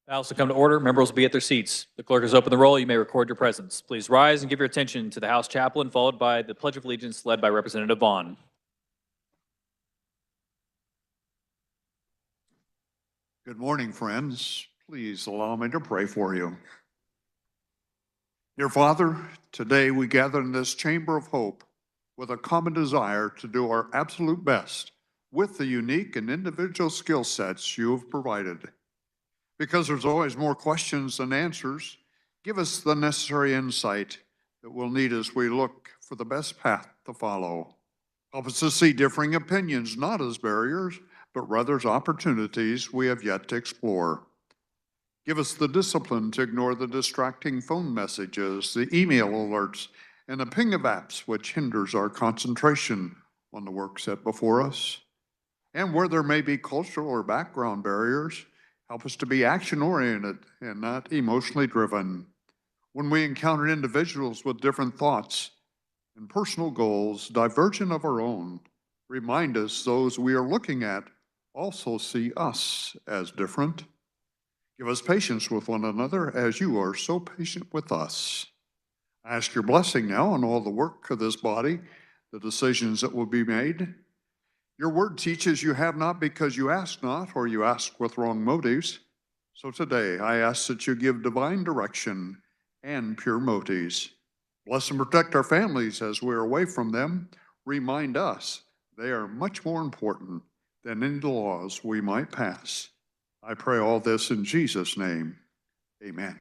The House will come to order. Members will be at their seats. The clerk has opened the roll. You may record your presence. Please rise and give your attention to the House chaplain, followed by the Pledge of Allegiance led by Representative Vaughn. Good morning, friends. Please allow me to pray for you. Dear Father, today we gather in this chamber of hope with a common desire to do our absolute best with the unique and individual skill sets you have provided. Because there's always more questions than answers, give us the necessary insight that we'll need as we look for the best path to follow. Help us to see differing opinions not as barriers, but rather as opportunities we have yet to explore. Give us the discipline to ignore the distracting phone messages, the email alerts, and the ping of apps which hinders our concentration on the work set before us. And where there may be cultural or background barriers, help us to be action-oriented and not emotionally driven. When we encounter individuals with different thoughts and personal goals divergent of our own, remind us those we are looking at also see us as different. Give us patience with one another as you are so patient with us. I ask your blessing now on all the work of this body, the decisions that will be made. Your word teaches you have not because you ask not, or you ask with wrong motives. So today I ask that you give divine direction and pure motives. Bless and protect our families as we're away from them. Remind us they are much more important than any laws we might pass. I pray all this in Jesus' name. Amen.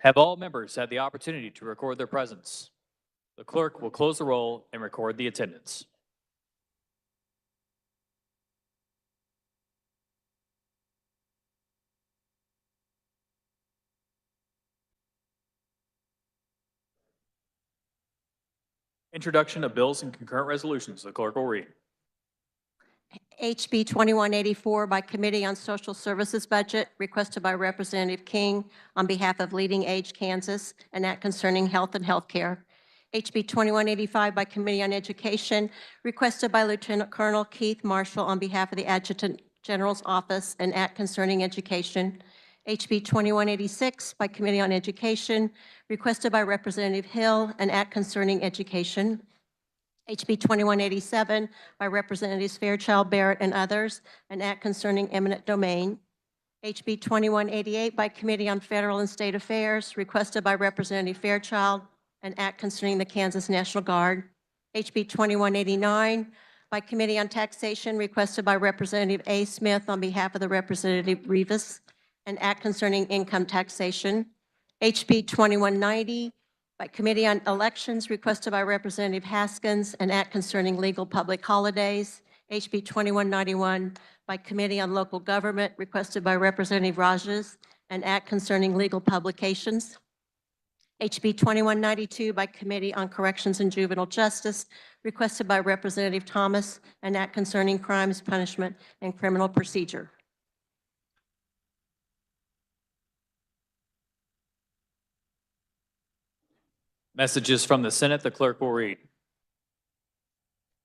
Have all members had the opportunity to record their presence? The clerk will close the roll and record the attendance. Introduction of bills and concurrent resolutions. The clerk will read. HB 2184 by Committee on Social Services Budget, requested by Representative King on behalf of Leading Age Kansas, an act concerning health and healthcare. HB 2185 by Committee on Education, requested by Lieutenant Colonel Keith Marshall on behalf of the Adjutant General's Office, an act concerning education. HB 2186 by Committee on Education, requested by Representative Hill, an act concerning education. HB 2187 by Representatives Fairchild, Barrett, and others, an act concerning eminent domain. HB 2188 by Committee on Federal and State Affairs, requested by Representative Fairchild, an act concerning the Kansas National Guard. HB 2189 by Committee on Taxation, requested by Representative A. Smith on behalf of the Representative Rivas, an act concerning income taxation. HB 2190 by Committee on Elections, requested by Representative Haskins, an act concerning legal public holidays. HB 2191 by Committee on Local Government, requested by Representative Rajas, an act concerning legal publications. HB 2192 by Committee on Corrections and Juvenile Justice, requested by Representative Thomas, an act concerning crimes, punishment, and criminal procedure. Messages from the Senate. The clerk will read.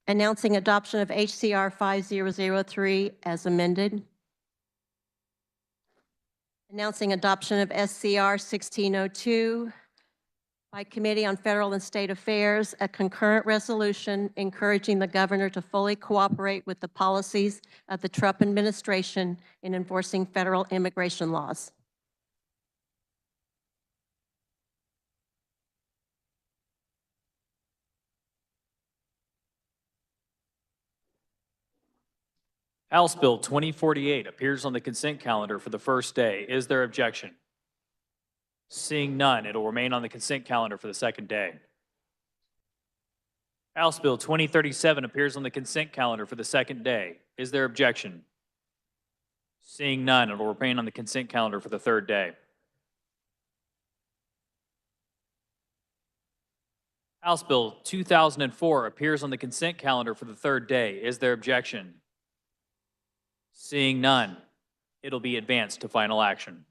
Announcing adoption of HCR 5003 as amended. Announcing adoption of SCR 1602 by Committee on Federal and State Affairs, a concurrent resolution encouraging the governor to fully cooperate with the policies of the Trump administration in enforcing federal immigration laws. House Bill 2048 appears on the consent calendar for the first day. Is there objection? Seeing none, it will remain on the consent calendar for the second day. House Bill 2037 appears on the consent calendar for the second day. Is there objection? Seeing none, it will remain on the consent calendar for the third day. House Bill 2004 appears on the consent calendar for the third day. Is there objection? Seeing none, it'll be advanced to final action.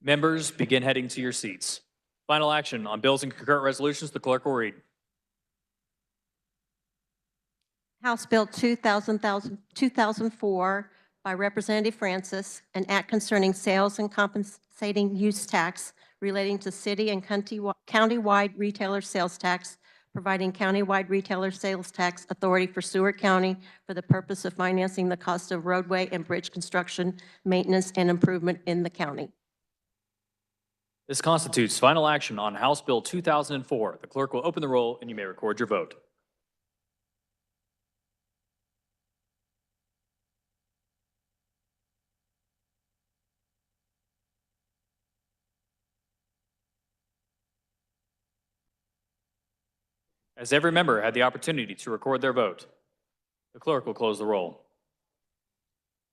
Members, begin heading to your seats. Final action on bills and concurrent resolutions. The clerk will read. House Bill 2004 by Representative Francis, an act concerning sales and compensating use tax relating to city and county-wide retailer sales tax, providing county-wide retailer sales tax authority for Seward County for the purpose of financing the cost of roadway and bridge construction, maintenance, and improvement in the county. This constitutes final action on House Bill 2004. The clerk will open the roll and you may record your vote. As every member had the opportunity to record their vote, the clerk will close the roll.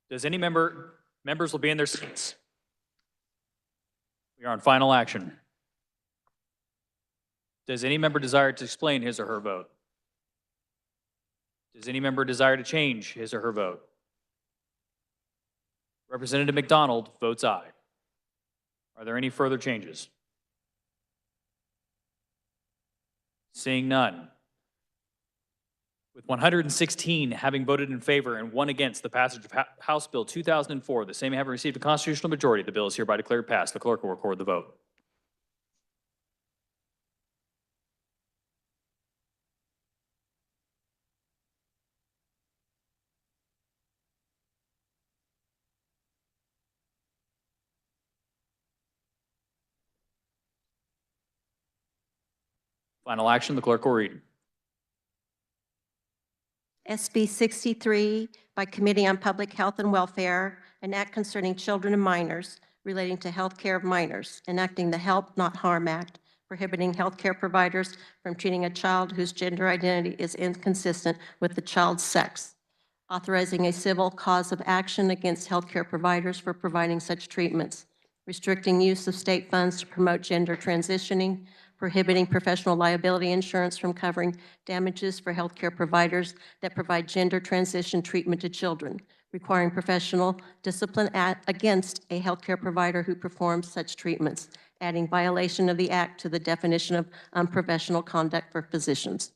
Does any members will be in their seats? We are on final action. Does any member desire to explain his or her vote? Does any member desire to change his or her vote? Representative McDonald votes aye. Are there any further changes? Seeing none. With 116 having voted in favor and 1 against the passage of House Bill 2004, the same having received a constitutional majority, the bill is hereby declared passed. The clerk will record the vote. Final action, the clerk will read. SB 63 by Committee on Public Health and Welfare, an act concerning children and minors relating to health care of minors, enacting the Help Not Harm Act, prohibiting healthcare providers from treating a child whose gender identity is inconsistent with the child's sex, authorizing a civil cause of action against healthcare providers for providing such treatments, restricting use of state funds to promote gender transitioning, prohibiting professional liability insurance from covering damages for healthcare providers that provide gender transition treatment to children, requiring professional discipline against a healthcare provider who performs such treatments, adding violation of the act to the definition of unprofessional conduct for physicians.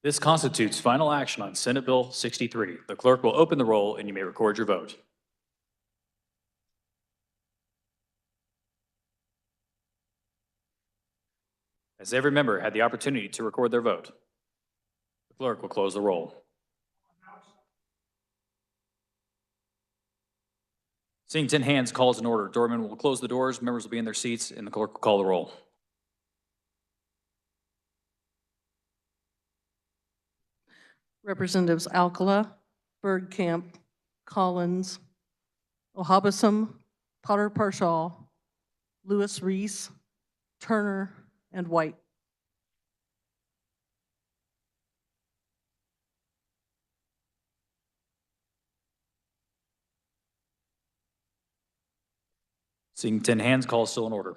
This constitutes final action on Senate Bill 63. The clerk will open the roll and you may record your vote. Has every member had the opportunity to record their vote? The clerk will close the roll. Seeing 10 hands, calls in order. Doorman will close the doors, members will be in their seats, and the clerk will call the roll. Representatives Alcala, Bergkamp, Collins, Ohabisam, Potter Parshaw, Lewis Reese, Turner, and White. Seeing 10 hands, call is still in order.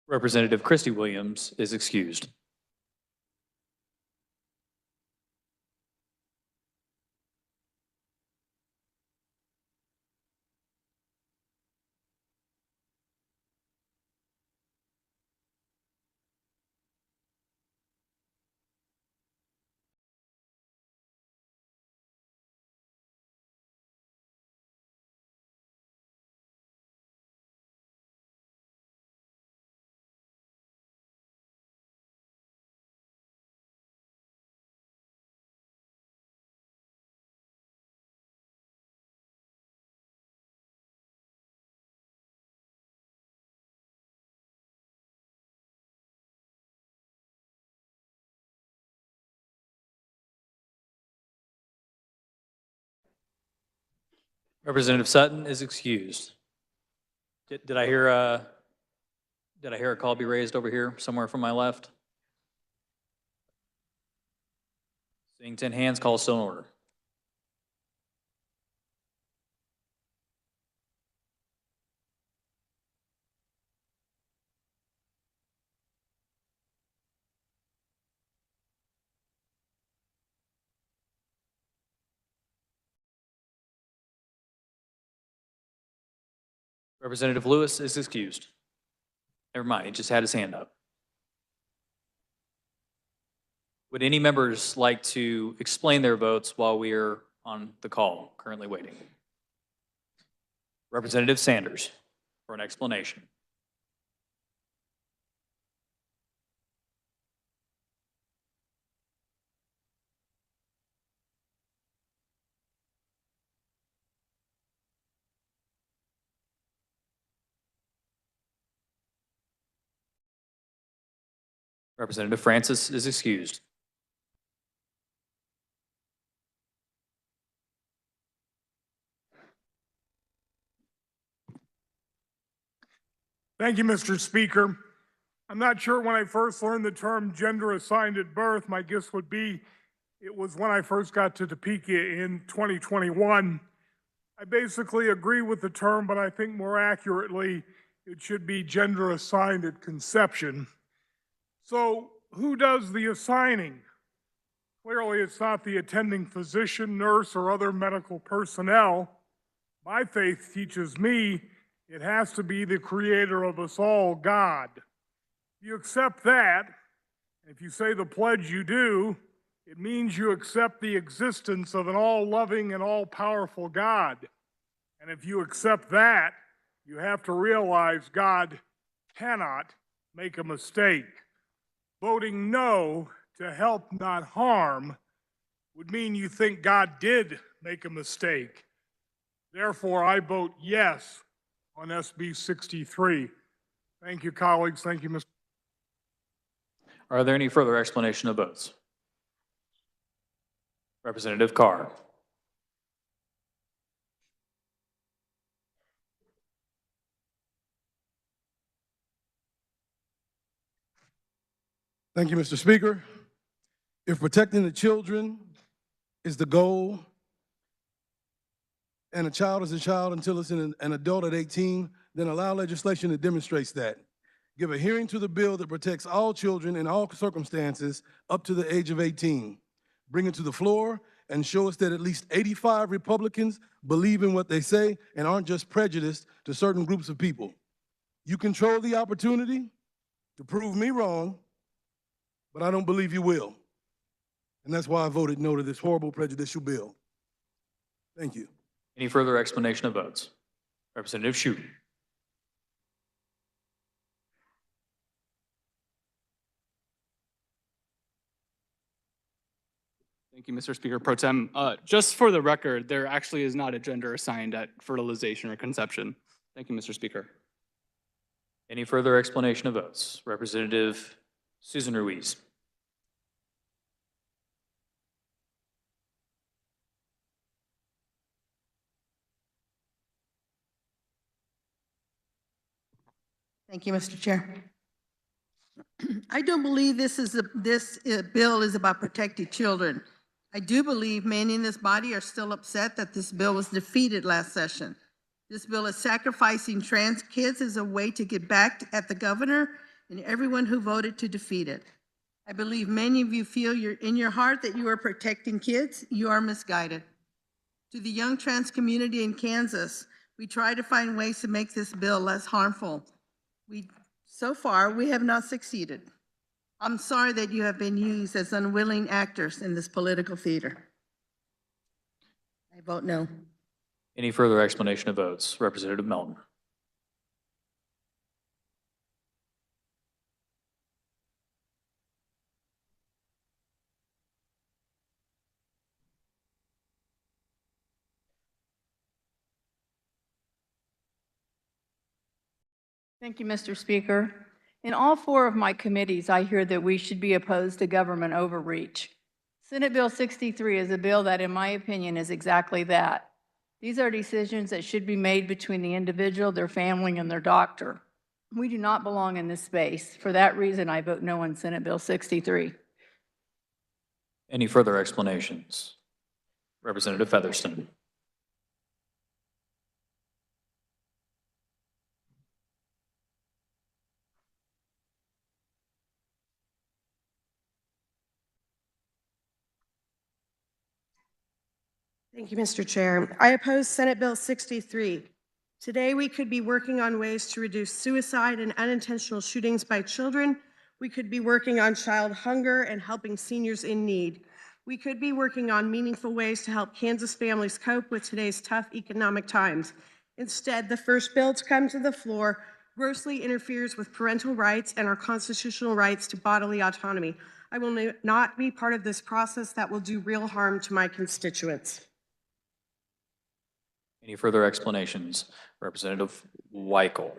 Representative Christy Williams is excused. Representative Sutton is excused. Did I hear a call be raised over here somewhere from my left? Seeing 10 hands, call is still in order. Representative Lewis is excused. Never mind, he just had his hand up. Would any members like to explain their votes while we are on the call, currently waiting? Representative Sanders for an explanation. Representative Francis is excused. Thank you, Mr. Speaker. I'm not sure when I first learned the term gender assigned at birth. My guess would be it was when I first got to Topeka in 2021. I basically agree with the term, but I think more accurately, it should be gender assigned at conception. So, who does the assigning? Clearly, it's not the attending physician, nurse, or other medical personnel. My faith teaches me it has to be the creator of us all, God. If you accept that, if you say the pledge you do, it means you accept the existence of an all-loving and all-powerful God. And if you accept that, you have to realize God cannot make a mistake. Voting no to help, not harm, would mean you think God did make a mistake. Therefore, I vote yes on SB 63. Thank you, colleagues. Thank you, Mr. Are there any further explanation of votes? Representative Carr. Thank you, Mr. Speaker. If protecting the children is the goal, and a child is a child until it's an adult at 18, then allow legislation that demonstrates that. Give a hearing to the bill that protects all children in all circumstances up to the age of 18. Bring it to the floor and show us that at least 85 Republicans believe in what they say and aren't just prejudiced to certain groups of people. You control the opportunity to prove me wrong, but I don't believe you will. And that's why I voted no to this horrible prejudicial bill. Thank you. Any further explanation of votes? Representative Shute. Thank you, Mr. Speaker Pro Tem. Just for the record, there actually is not a gender assigned at fertilization or conception. Thank you, Mr. Speaker. Any further explanation of votes? Representative Susan Ruiz. Thank you, Mr. Chair. I don't believe this bill is about protecting children. I do believe many in this body are still upset that this bill was defeated last session. This bill is sacrificing trans kids as a way to get back at the governor and everyone who voted to defeat it. I believe many of you feel in your heart that you are protecting kids. You are misguided. To the young trans community in Kansas, we try to find ways to make this bill less harmful. So far, we have not succeeded. I'm sorry that you have been used as unwilling actors in this political theater. I vote no. Any further explanation of votes? Representative Melton. Thank you, Mr. Speaker. In all four of my committees, I hear that we should be opposed to government overreach. Senate Bill 63 is a bill that, in my opinion, is exactly that. These are decisions that should be made between the individual, their family, and their doctor. We do not belong in this space. For that reason, I vote no on Senate Bill 63. Any further explanations? Representative Featherston. Thank you, Mr. Chair. I oppose Senate Bill 63. Today, we could be working on ways to reduce suicide and unintentional shootings by children. We could be working on child hunger and helping seniors in need. We could be working on meaningful ways to help Kansas families cope with today's tough economic times. Instead, the first bill to come to the floor grossly interferes with parental rights and our constitutional rights to bodily autonomy. I will not be part of this process that will do real harm to my constituents. Any further explanations? Representative Weichel.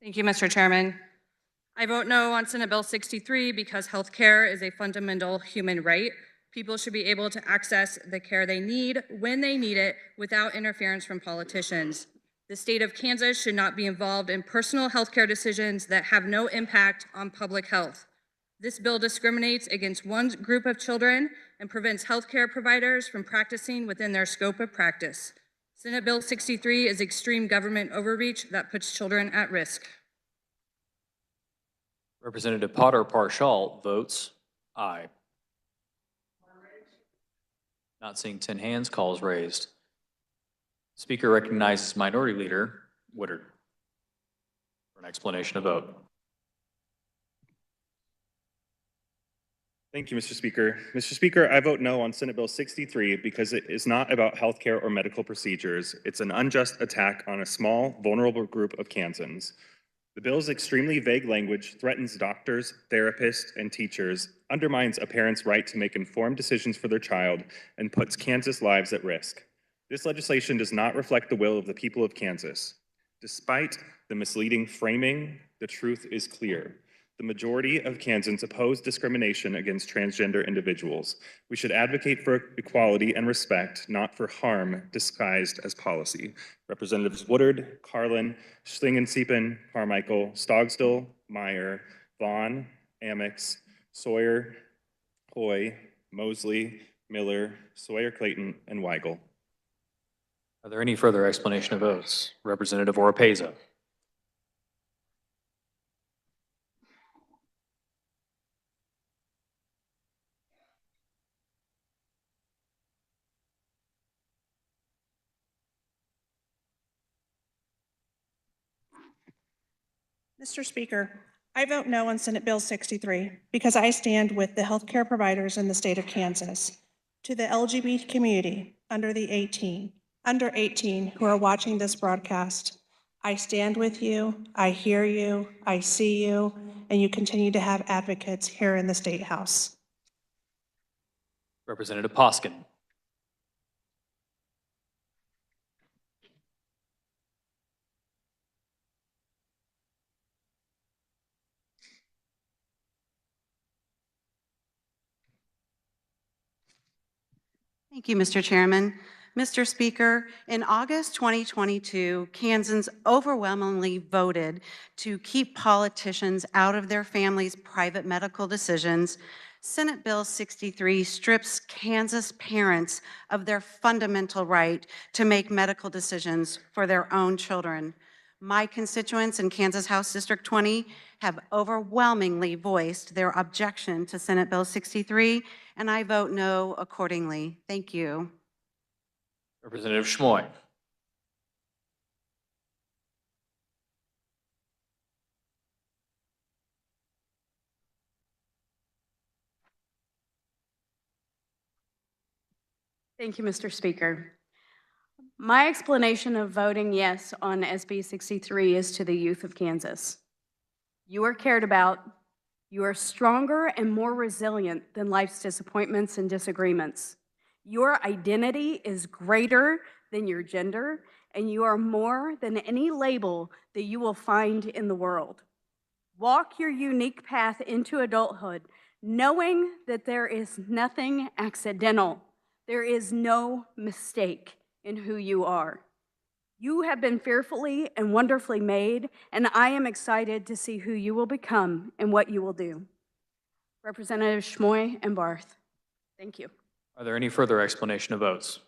Thank you, Mr. Chairman. I vote no on Senate Bill 63 because health care is a fundamental human right. People should be able to access the care they need when they need it without interference from politicians. The state of Kansas should not be involved in personal health care decisions that have no impact on public health. This bill discriminates against one group of children and prevents health care providers from practicing within their scope of practice. Senate Bill 63 is extreme government overreach that puts children at risk. Representative Potter Parshall votes aye. Not seeing 10 hands, call is raised. Speaker recognizes Minority Leader Woodard for an explanation of vote. Thank you, Mr. Speaker. Mr. Speaker, I vote no on Senate Bill 63 because it is not about healthcare or medical procedures. It's an unjust attack on a small, vulnerable group of Kansans. The bill's extremely vague language threatens doctors, therapists, and teachers, undermines a parent's right to make informed decisions for their child, and puts Kansas lives at risk. This legislation does not reflect the will of the people of Kansas. Despite the misleading framing, the truth is clear. The majority of Kansans oppose discrimination against transgender individuals. We should advocate for equality and respect, not for harm disguised as policy. Representatives Woodard, Carlin, Schlingensieben, Carmichael, Stogstill, Meyer, Vaughn, Amix, Sawyer, Hoy, Mosley, Miller, Sawyer-Clayton, and Weigel. Are there any further explanation of votes? Representative Oropeza. Mr. Speaker, I vote no on Senate Bill 63 because I stand with the healthcare providers in the state of Kansas. To the LGBT community under 18 who are watching this broadcast, I stand with you, I hear you, I see you, and you continue to have advocates here in the State House. Representative Poskin. Thank you, Mr. Chairman. Mr. Speaker, in August 2022, Kansans overwhelmingly voted to keep politicians out of their families' private medical decisions. Senate Bill 63 strips Kansas parents of their fundamental right to make medical decisions for their own children. My constituents in Kansas House District 20 have overwhelmingly voiced their objection to Senate Bill 63, and I vote no accordingly. Thank you. Representative Schmoy. Thank you, Mr. Speaker. My explanation of voting yes on SB 63 is to the youth of Kansas. You are cared about. You are stronger and more resilient than life's disappointments and disagreements. Your identity is greater than your gender, and you are more than any label that you will find in the world. Walk your unique path into adulthood, knowing that there is nothing accidental. There is no mistake in who you are. You have been fearfully and wonderfully made, and I am excited to see who you will become and what you will do. Representative Schmoy and Barth, thank you. Are there any further explanation of votes?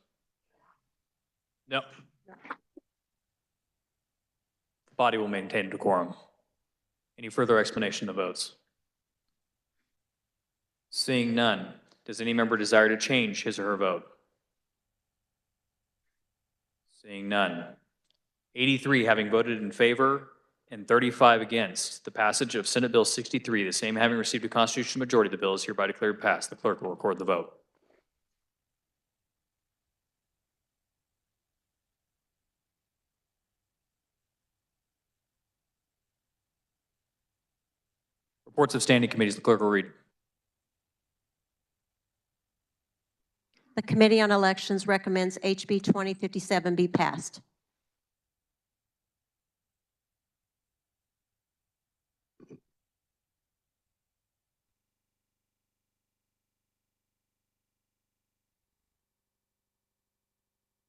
No. The body will maintain decorum. Any further explanation of votes? Seeing none, does any member desire to change his or her vote? Seeing none. 83 having voted in favor and 35 against the passage of Senate Bill 63, the same having received a constitutional majority, the bill is hereby declared passed. The clerk will record the vote. Reports of standing committees, the clerk will read. The Committee on Elections recommends HB 2057 be passed.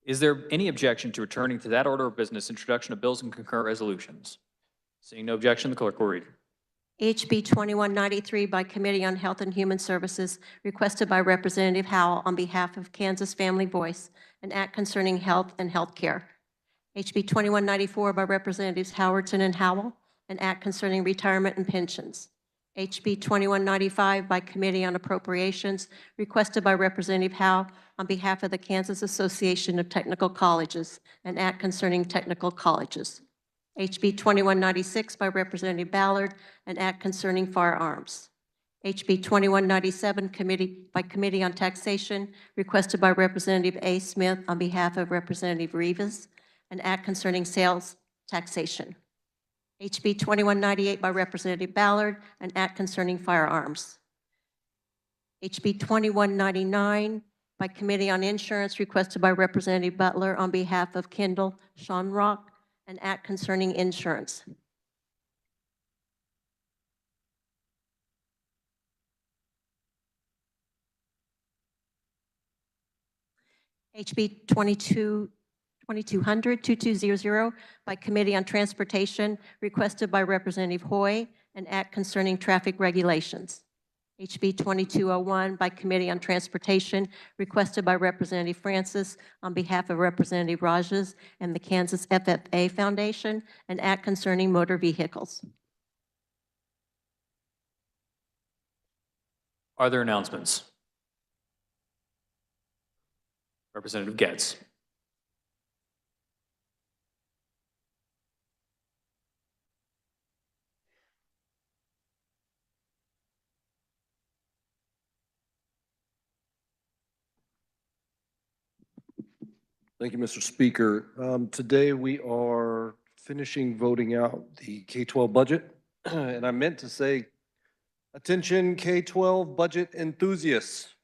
Is there any objection to returning to that order of business, introduction of bills and concurrent resolutions? Seeing no objection, the clerk will read. HB 2193 by Committee on Health and Human Services, requested by Representative Howell on behalf of Kansas Family Voice, an act concerning health and health care. HB 2194 by Representatives Howardson and Howell, an act concerning retirement and pensions. HB 2195 by Committee on Appropriations, requested by Representative Howe on behalf of the Kansas Association of Technical Colleges, an act concerning technical colleges. HB 2196 by Representative Ballard, an act concerning firearms. HB 2197 by Committee on Taxation, requested by Representative A. Smith on behalf of Representative Rivas, an act concerning sales taxation. HB 2198 by Representative Ballard, an act concerning firearms. HB 2199 by Committee on Insurance, requested by Representative Butler on behalf of Kendall Shonrock, an act concerning insurance. HB 2200 by Committee on Transportation, requested by Representative Hoy, an act concerning traffic regulations. HB 2201 by Committee on Transportation, requested by Representative Francis on behalf of Representative Rajas and the Kansas FFA Foundation, an act concerning motor vehicles. Are there announcements? Representative Getz. Thank you, Mr. Speaker. Today we are finishing voting out the K-12 budget, and I meant to say, attention K-12 budget enthusiasts.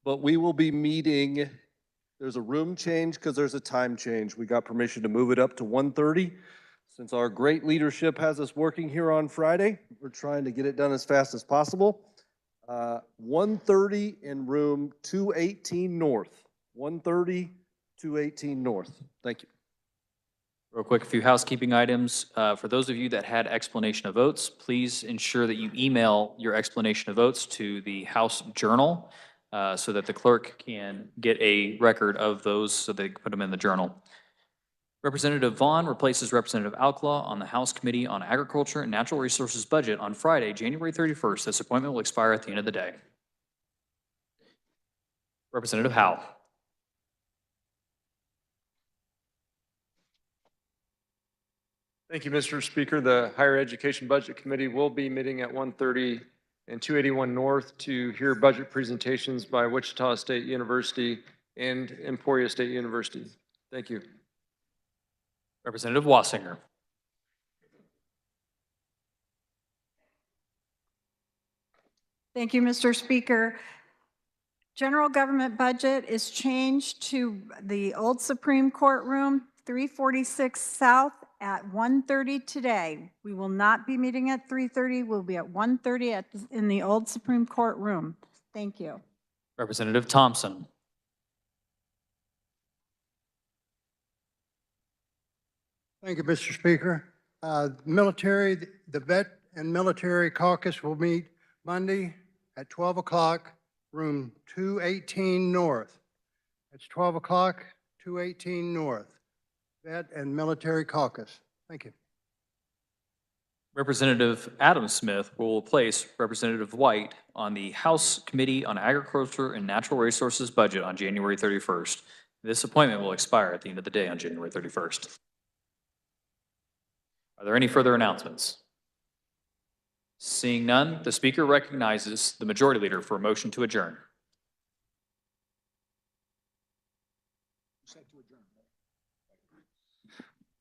But we will be meeting, there's a room change because there's a time change. We got permission to move it up to 1:30. Since our great leadership has us working here on Friday, we're trying to get it done as fast as possible. 1:30 in room 218 North. 1:30, 218 North. Thank you. Real quick, a few housekeeping items. For those of you that had explanation of votes, please ensure that you email your explanation of votes to the House Journal so that the clerk can get a record of those so they can put them in the journal. Representative Vaughn replaces Representative Alcala on the House Committee on Agriculture and Natural Resources Budget on Friday, January 31st. This appointment will expire at the end of the day. Representative Howe. Thank you, Mr. Speaker. The Higher Education Budget Committee will be meeting at 1:30 and 281 North to hear budget presentations by Wichita State University and Emporia State University. Thank you. Representative Wassinger. Thank you, Mr. Speaker. General government budget is changed to the old Supreme Court room, 346 South at 1:30 today. We will not be meeting at 3:30. We'll be at 1:30 in the old Supreme Court room. Thank you. Representative Thompson. Thank you, Mr. Speaker. The Vet and Military Caucus will meet Monday at 12 o'clock, room 218 North. It's 12 o'clock, 218 North. Vet and Military Caucus. Thank you. Representative Adam Smith will replace Representative White on the House Committee on Agriculture and Natural Resources Budget on January 31st. This appointment will expire at the end of the day on January 31st. Are there any further announcements? Seeing none, the Speaker recognizes the Majority Leader for a motion to adjourn.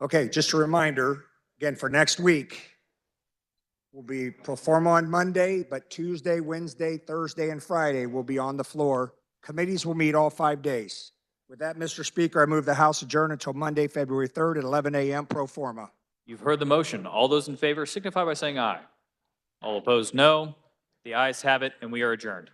Okay, just a reminder, again, for next week, we'll be pro forma on Monday, but Tuesday, Wednesday, Thursday, and Friday will be on the floor. Committees will meet all 5 days. With that, Mr. Speaker, I move the House adjourn until Monday, February 3rd at 11 a.m. pro forma. You've heard the motion. All those in favor signify by saying aye. All opposed, no. The ayes have it, and we are adjourned.